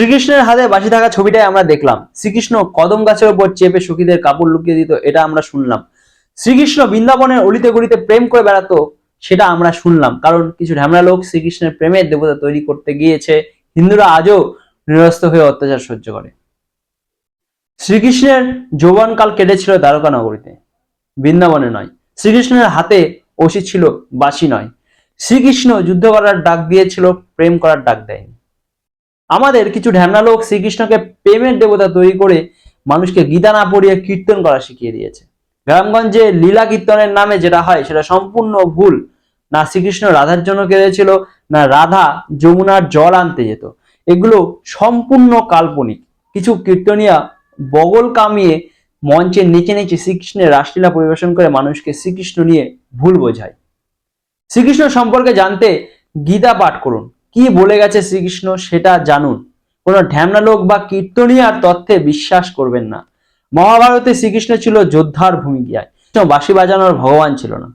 শ্রীকৃষ্ণের হাতে বাঁশি থাকা ছবিটাই আমরা দেখলাম। শ্রীকৃষ্ণ কদম গাছের উপর চেপে সখীদের কাপড় লুকিয়ে দিত, এটা আমরা শুনলাম। শ্রীকৃষ্ণ বৃন্দাবনের অলিতে গলিতে প্রেম করে বেড়াতো, সেটা আমরা শুনলাম। কারণ কিছু ঢ্যামড়া লোক শ্রীকৃষ্ণের প্রেমের দেবতা তৈরি করতে গিয়েছে। হিন্দুরা আজও নিরস্ত হয়ে অত্যাচার সহ্য করে। শ্রীকৃষ্ণের যৌবনকাল কেটেছিল দ্বারকা নগরীতে, বৃন্দাবনে নয়। শ্রীকৃষ্ণের হাতে অসি ছিল, বাঁশি নয়। শ্রীকৃষ্ণ যুদ্ধ করার ডাক দিয়েছিল, প্রেম করার ডাক দেয়নি। আমাদের কিছু ঢ্যামনা লোক শ্রীকৃষ্ণকে প্রেমের দেবতা তৈরি করে মানুষকে গীতা না পড়িয়ে কীর্তন করা শিখিয়ে দিয়েছে। গ্রামগঞ্জে লীলা কীর্তনের নামে যেটা হয় সেটা সম্পূর্ণ ভুল। না শ্রীকৃষ্ণ রাধার জন্য কেঁদেছিল, না রাধা যমুনার জল আনতে যেত। এগুলো সম্পূর্ণ কাল্পনিক। কিছু কীর্তনিয়া বগল কামিয়ে মঞ্চে নেচে নেচে শ্রীকৃষ্ণের রাসলীলা পরিবেশন করে মানুষকে শ্রীকৃষ্ণ নিয়ে ভুল বোঝায়। শ্রীকৃষ্ণ সম্পর্কে জানতে গীতা পাঠ করুন, কি বলে গেছে শ্রীকৃষ্ণ সেটা জানুন। কোনো ঢ্যামনা লোক বা কীর্তনিয়ার তথ্যে বিশ্বাস করবেন না। মহাভারতে শ্রীকৃষ্ণ ছিল যোদ্ধার ভূমিকায়, বাঁশি বাজানোর ভগবান ছিল না।